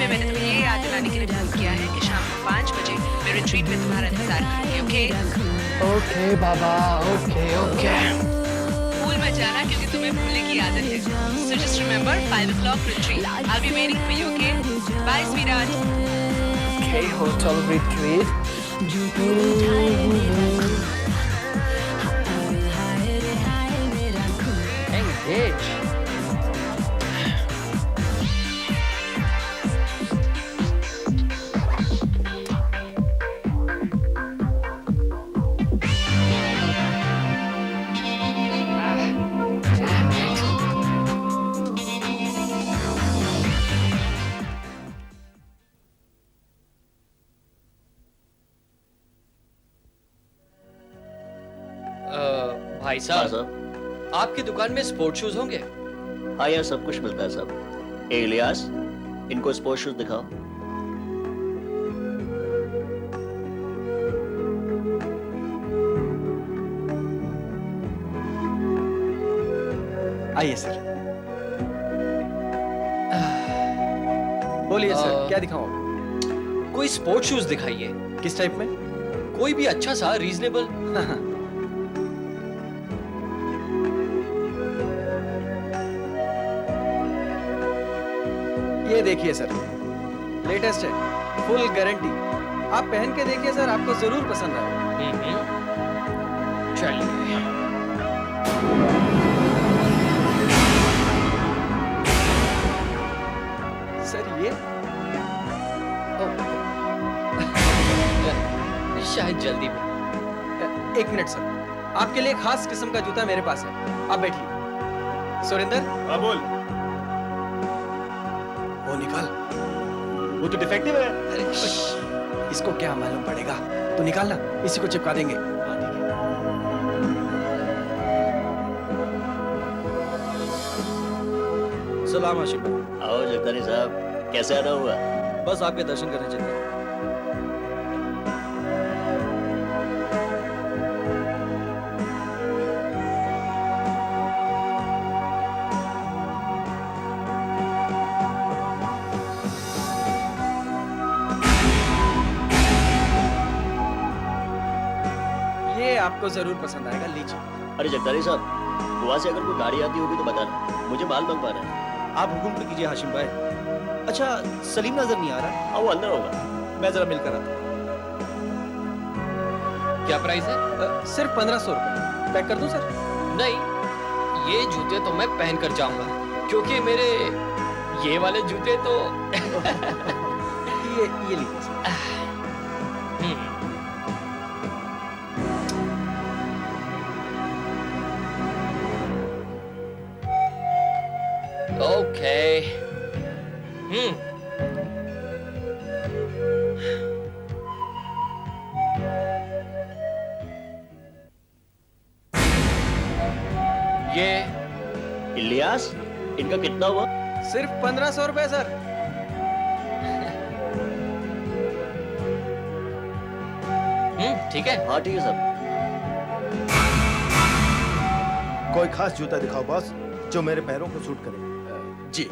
में मैंने तुम्हें ये याद दिलाने के लिए फोन किया है कि शाम को 5 बजे मैं रिट्रीट में तुम्हारा इंतजार करूंगी, ओके? ओके बाबा, ओके ओके। भूल मत जाना क्योंकि तुम्हें भूलने की आदत है। So just remember 5 o'clock retreat. I'll be waiting for you, okay? Bye, sweetheart. Okay, hotel retreat. Engage. भाई हाँ साहब, साहब। आपकी दुकान में स्पोर्ट शूज होंगे? हाँ यार, सब कुछ मिलता है साहब। ए इलियास, इनको स्पोर्ट्स शूज दिखाओ। आइए सर। बोलिए सर, क्या दिखाऊं? कोई स्पोर्ट शूज दिखाइए। किस टाइप में? कोई भी अच्छा सा, रीजनेबल। ये देखिए सर, लेटेस्ट है, फुल गारंटी। आप पहन के देखिए सर, आपको जरूर पसंद आएगा। चलिए। सर ये शायद जल्दी में। एक मिनट सर, आपके लिए खास किस्म का जूता मेरे पास है, आप बैठिए। सुरेंदर, हाँ बोल। वो निकाल। वो तो डिफेक्टिव है। अरे इसको क्या मालूम पड़ेगा, तो निकालना, इसी को चिपका देंगे। सलाम आशिफ भाई। आओ जगदारी साहब, कैसे आना हुआ? बस आपके दर्शन करने चलते। ये आपको जरूर पसंद आएगा, लीजिए। अरे जगदारी साहब, गोवा से अगर कोई गाड़ी आती होगी तो बताना, मुझे माल मंगवाना है। आप हुक्म तो कीजिए हाशिम भाई। अच्छा, सलीम नजर नहीं आ रहा? हाँ, वो अंदर होगा। मैं जरा मिलकर आता क्या प्राइस है? हूं। सिर्फ 1500 रुपए। पैक कर दूं सर? नहीं, ये जूते तो मैं पहन कर जाऊंगा, क्योंकि मेरे ये वाले जूते तो ये लीजिए सर। ओके। ये इलियास, इनका कितना हुआ? सिर्फ 1500 रुपए सर। ठीक है। हाँ ठीक है साहब। कोई खास जूता दिखाओ बॉस, जो मेरे पैरों को सूट करे। जी।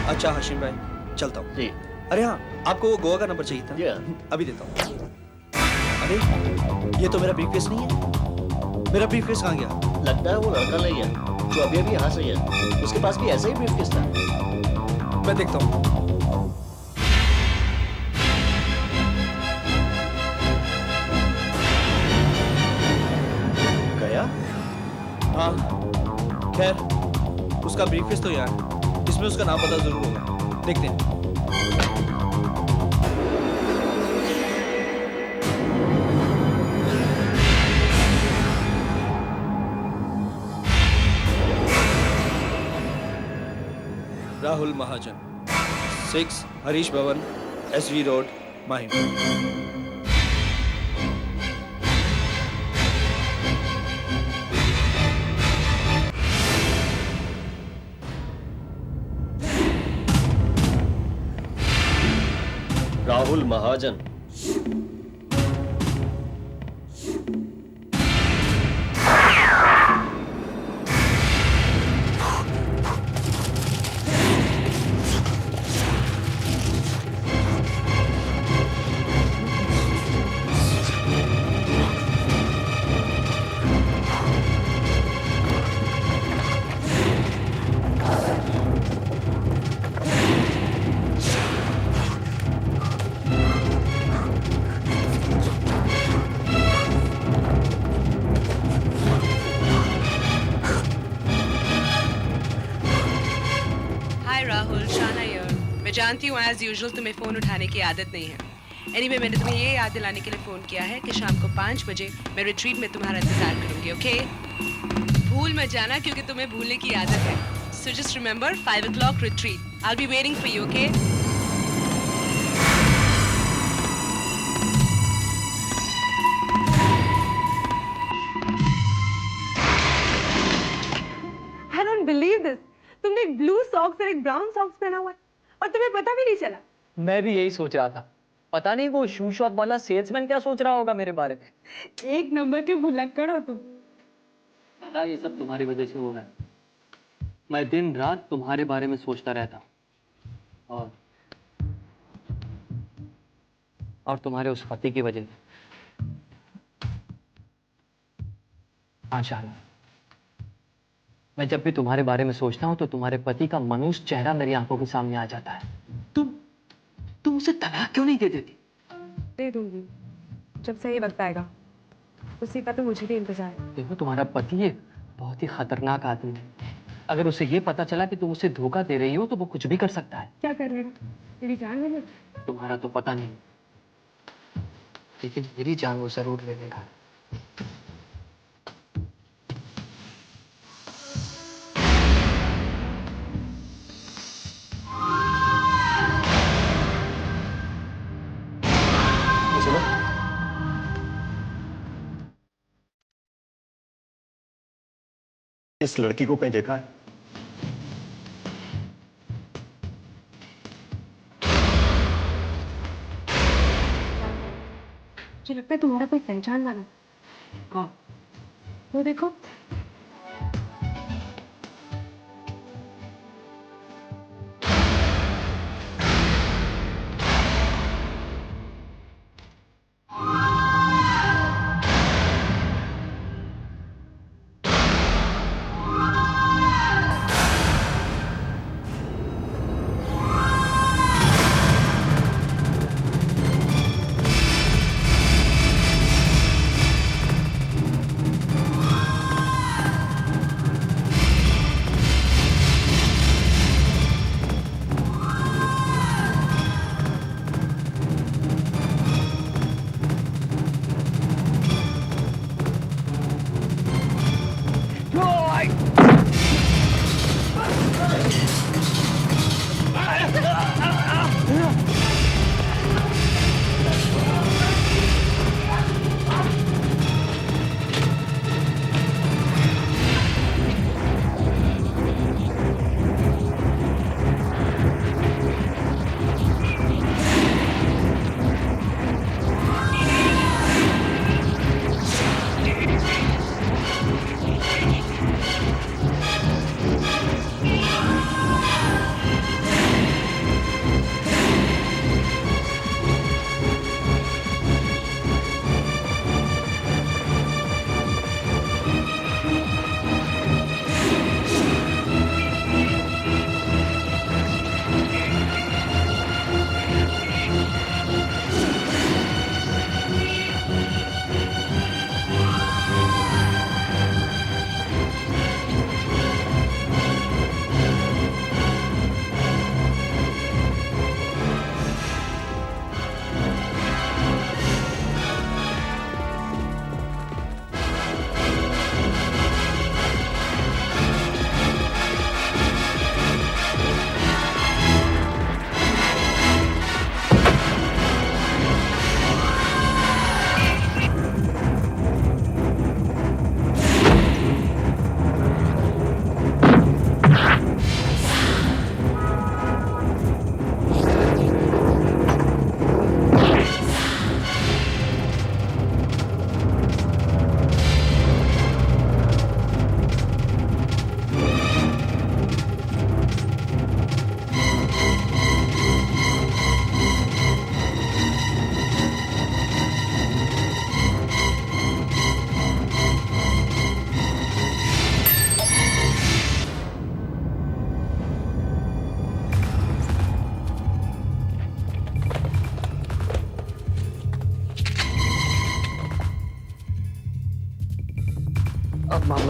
अच्छा हाशिम भाई, चलता हूँ। जी। अरे हाँ, आपको वो गोवा का नंबर चाहिए था? जी हाँ। अभी देता हूँ। अरे ये तो मेरा ब्रीफकेस नहीं है। मेरा ब्रीफकेस कहाँ गया? लगता है वो लड़का नहीं है जो अभी अभी यहाँ से है, उसके पास भी ऐसा ही ब्रीफकेस था। मैं देखता हूँ। गया? हाँ, खैर उसका ब्रीफकेस तो यहाँ है, इसमें उसका नाम पता जरूर होगा, देखते हैं। राहुल महाजन, 6 हरीश भवन, SV रोड, माहिम। राहुल राहुल महाजन। हाय राहुल, शाना हियर। मैं जानती हूँ एज यूजुअल तुम्हें फोन उठाने की आदत नहीं है। एनीवे मैंने तुम्हें ये याद दिलाने के लिए फोन किया है कि शाम को 5 बजे मैं रिट्रीट में तुम्हारा इंतजार करूंगी, ओके? भूल मत जाना क्योंकि तुम्हें भूलने की आदत है। So just remember 5 o'clock retreat. I'll be waiting for you, okay? I don't believe this. तुमने एक ब्लू सॉक्स और एक ब्राउन सॉक्स पहना हुआ है और तुम्हें पता भी नहीं चला। मैं भी यही सोच रहा था। पता नहीं वो शू शॉप वाला सेल्समैन क्या सोच रहा होगा मेरे बारे में। एक नंबर के भुलक्कड़ हो तुम। पता ये सब तुम्हारी वजह से हो रहा है। मैं दिन रात तुम्हारे बारे में सोचता रहता हूँ और तुम्हारे उस पति की वजह से। हाँ शाला, मैं जब भी तुम्हारे बारे में सोचता हूँ तो तुम्हारे पति का मनुष्य चेहरा मेरी आंखों के सामने आ जाता है। तुम उसे तलाक क्यों नहीं दे देती? दे दूंगी जब सही वक्त आएगा। उसी का तो मुझे भी इंतजार है। देखो तुम्हारा पति ये बहुत ही खतरनाक आदमी है। अगर उसे ये पता चला कि तुम उसे धोखा दे रही हो तो वो कुछ भी कर सकता है। क्या कर रहे हो? तेरी जान ले ले। तुम्हारा तो पता नहीं, लेकिन मेरी जान वो जरूर ले लेगा। सुनो, इस लड़की को कहीं देखा है? मुझे लगता है तुम्हारा कोई पहचान वाला। हाँ। वो देखो।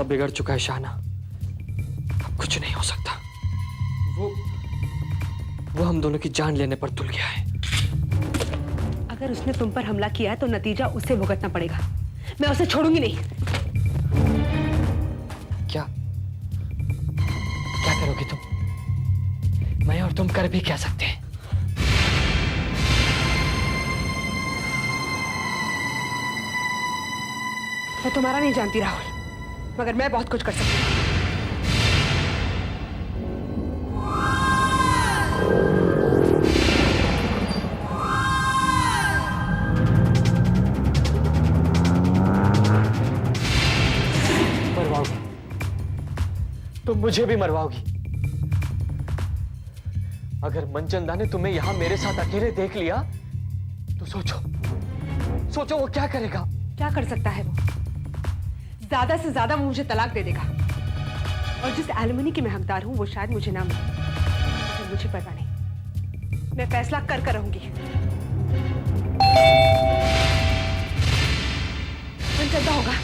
सब बिगड़ चुका है शाहना, अब कुछ नहीं हो सकता। वो हम दोनों की जान लेने पर तुल गया है। अगर उसने तुम पर हमला किया है तो नतीजा उसे भुगतना पड़ेगा। मैं उसे छोड़ूंगी नहीं। क्या क्या करोगी तुम? मैं और तुम कर भी क्या सकते हैं? मैं तुम्हारा नहीं जानती राहुल, मगर मैं बहुत कुछ कर सकती हूँ। मरवाओगी, तुम मुझे भी मरवाओगी। अगर मनचंदा ने तुम्हें यहां मेरे साथ अकेले देख लिया तो सोचो वो क्या करेगा। क्या कर सकता है वो? ज्यादा से ज्यादा वो मुझे तलाक दे देगा, और जिस एलिमनी की मैं हकदार हूं वो शायद मुझे ना मिले, लेकिन मुझे परवाह नहीं। मैं फैसला कर रहूंगी। मनचंदा होगा।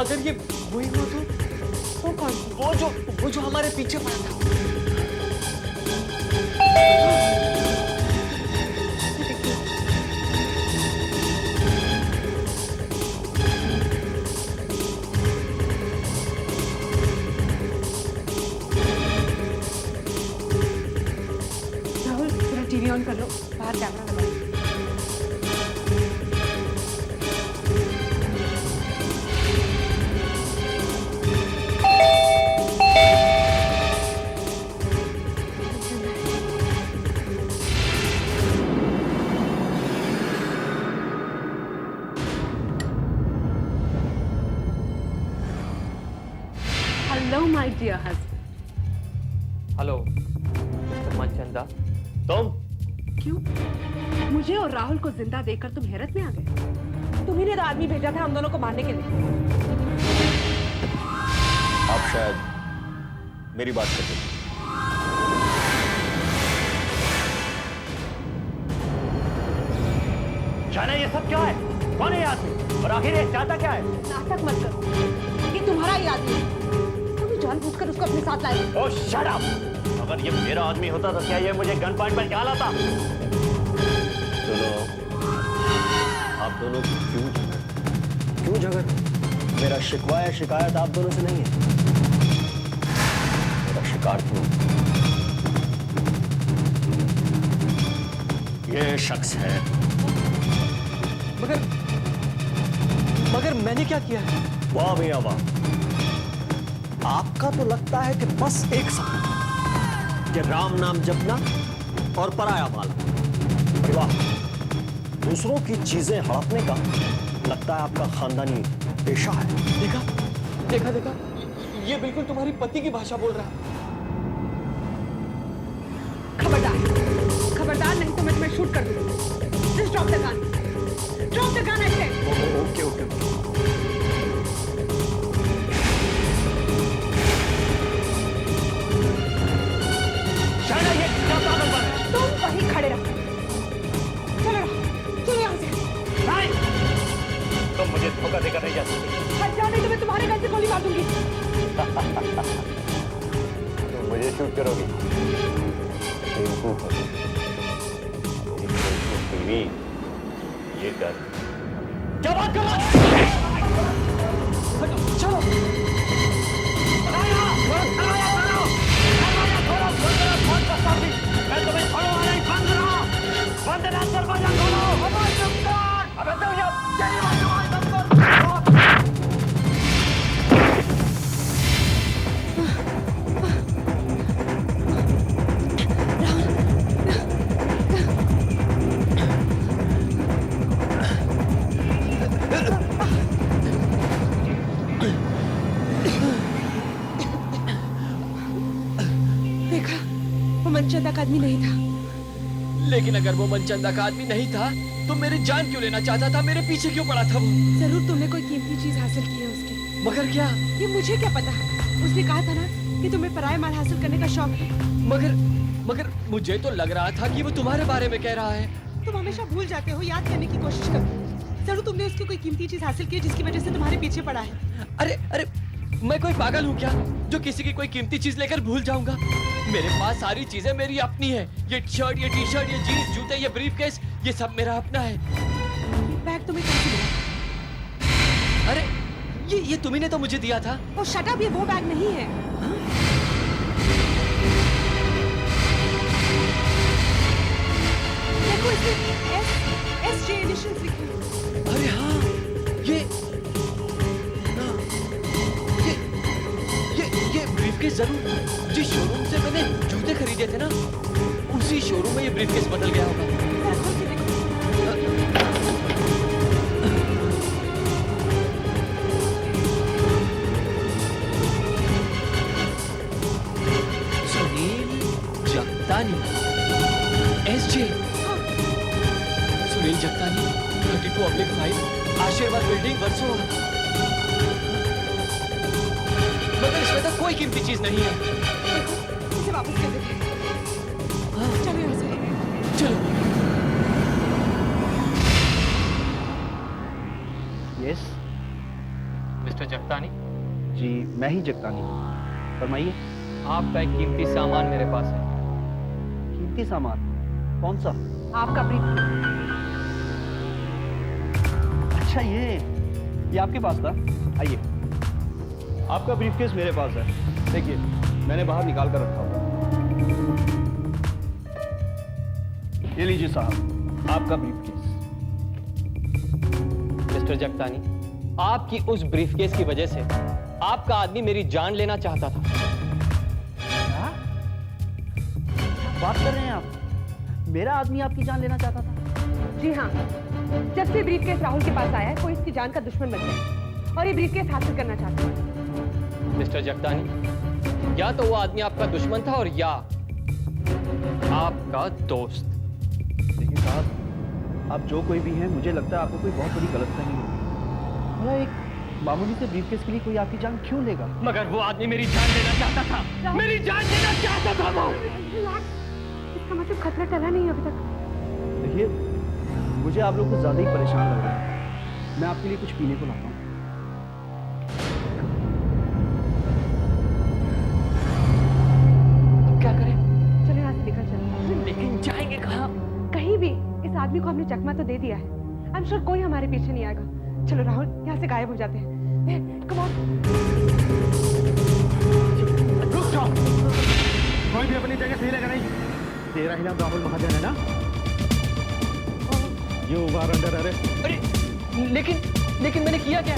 अगर ये वही हुआ तो? वो कौन? वो जो हमारे पीछे पड़ा था। राहुल थोड़ा टीवी ऑन कर लो, बाहर कैमरा लगा। Hello my dear husband. Hello mister Manchanda. तुम क्यों? मुझे और राहुल को जिंदा देखकर तुम हैरत में आ गए? तुम्ही ने तो आदमी भेजा था हम दोनों को मारने के लिए। आप शायद मेरी बात करते हैं। जाना ये सब क्या है? कौन है ये आदमी? और आखिर ये चाहता क्या है? नाटक मत करो, ये तुम्हारा ही आदमी है। तुम जानबूझकर उसको अपने साथ लाए। ओह शट अप! अगर ये मेरा आदमी होता तो क्या ये मुझे गन पॉइंट पर क्या लाता? सुनो, आप दोनों की क्यों झगड़? मेरा शिकवा या शिकायत आप दोनों से नहीं है, मेरा शिकार तुम। ये शख्स है। मगर मैंने क्या किया है? वाह भैया वाह, आपका तो लगता है कि बस एक सपना कि राम नाम जपना और पराया माला। वाह, दूसरों की चीजें हड़पने का लगता है आपका खानदानी पेशा है। देखा ये बिल्कुल तुम्हारी पति की भाषा बोल रहा है। खबरदार नहीं तो मैं तुम्हें शूट कर दूंगी। Just drop the gun. Drop the gun, I said. Okay. शायद ये क्या पागल बन है? तुम वहीं खड़े रहो। चलो यहाँ से। नहीं, तुम मुझे धोखा देकर नहीं जा सकते। हट जाओ नहीं तो मैं तुम्हारे गन से गोली मार दूंगी। तुम मुझे शूट करोगी? ये कर। क्या बात कर रहा है? चलो मैं तुम्हें छोड़ूंगा नहीं, बंद रहो, बंद ना दरवाजा खोलो। अबे तुम ये तेरी आवाज बंद कर। देखा, वो मनचंदा का आदमी नहीं था। लेकिन अगर वो मनचंदा का आदमी नहीं था तो मेरी जान क्यों लेना चाहता था? मेरे पीछे क्यों पड़ा था वो? जरूर तुमने कोई कीमती चीज हासिल की है उसकी। मगर क्या? ये मुझे क्या पता? उसने कहा था ना कि तुम्हें पराया माल हासिल करने का शौक है। मगर मुझे तो लग रहा था कि वो तुम्हारे बारे में कह रहा है। तुम हमेशा भूल जाते हो, याद करने की कोशिश करो। जरूर तुमने उसकी कोई कीमती चीज हासिल की है जिसकी वजह से तुम्हारे पीछे पड़ा है। अरे अरे, मैं कोई पागल हूँ क्या जो किसी की कोई कीमती चीज लेकर भूल जाऊंगा? मेरे पास सारी चीजें मेरी अपनी है। ये शर्ट, ये टी शर्ट, ये जीन्स, जूते, ये ब्रीफकेस, ये सब मेरा अपना है। बैग तुम्हें कहाँ से मिला? अरे ये तुम्ही ने तो मुझे दिया था। ओ शट अप, ये वो बैग नहीं है। देखो इसमें एस जे इनिशियल्स लिखे हैं। अरे हाँ, ये ब्रीफकेस जरूर जिस शोरूम से मैंने जूते खरीदे थे ना, उसी शोरूम में ये ब्रीफकेस बदल गया होगा। जरा खोल के देखो। सुनील जगतानी, एसजे। सुनील जगतानी, 32/5, आशीर्वाद बिल्डिंग, वर्सोवा। मगर इसमें तो कोई कीमती चीज नहीं है। देखो इसे वापस कर देते हैं। चलो यहाँ से। चलो। यस मिस्टर जगतानी, जी, मैं ही जगतानी। फरमाइए। आपका एक कीमती सामान मेरे पास है। कीमती सामान? कौन सा? आपका ब्रीफ। अच्छा, ये आपके पास था? आइए, आपका ब्रीफकेस मेरे पास है। देखिए, मैंने बाहर निकाल कर रखा हुआ। ये लीजिए साहब, आपका ब्रीफकेस। मिस्टर जगतानी, आपकी उस ब्रीफकेस की वजह से आपका आदमी मेरी जान लेना चाहता था। क्या बात कर रहे हैं आप? मेरा आदमी आपकी जान लेना चाहता था? जी हाँ, जब से ब्रीफकेस राहुल के पास आया है कोई इसकी जान का दुश्मन बन गया और ये ब्रीफकेस हासिल करना चाहता है। मिस्टर जगतानी, या तो वो आदमी आपका दुश्मन था और या आपका दोस्त। लेकिन साहब, आप जो कोई भी हैं, मुझे लगता है आपको कोई बहुत बड़ी गलतफहमी होगी। मैं एक मामूली से ब्रीफकेस के लिए कोई आपकी जान क्यों लेगा? मगर वो आदमी मेरी जान लेना चाहता था। मेरी जान लेना चाहता था वो। इसका मतलब खतरा टला नहीं है अभी तक। देखिए, मुझे आप लोग कुछ ज्यादा ही परेशान लग रहे हैं। मैं आपके लिए कुछ पीने को लाता हूँ। क्या करें? चलो यहाँ से निकल चलो। लेकिन जाएंगे कहाँ? कहीं भी। इस आदमी को हमने चकमा तो दे दिया है। आई एम श्योर कोई हमारे पीछे नहीं आएगा। चलो राहुल, यहाँ से गायब हो जाते हैं। Come on. रुक जाओ, कोई भी अपनी जगह सही रहेगा नहीं। तेरा ही नाम राहुल महाजन है ना? You are under arrest. अरे लेकिन मैंने किया क्या?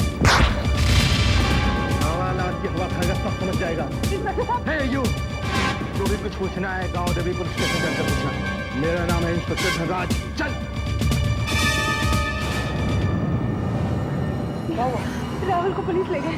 हवालात की हवा खाएगा, सब समझ जाएगा। हे यू, जो भी कुछ पूछना है गांव देवी पुलिस स्टेशन जाकर पूछना। मेरा नाम है इंस्पेक्टर धनराज। चल। राहुल को पुलिस ले गए।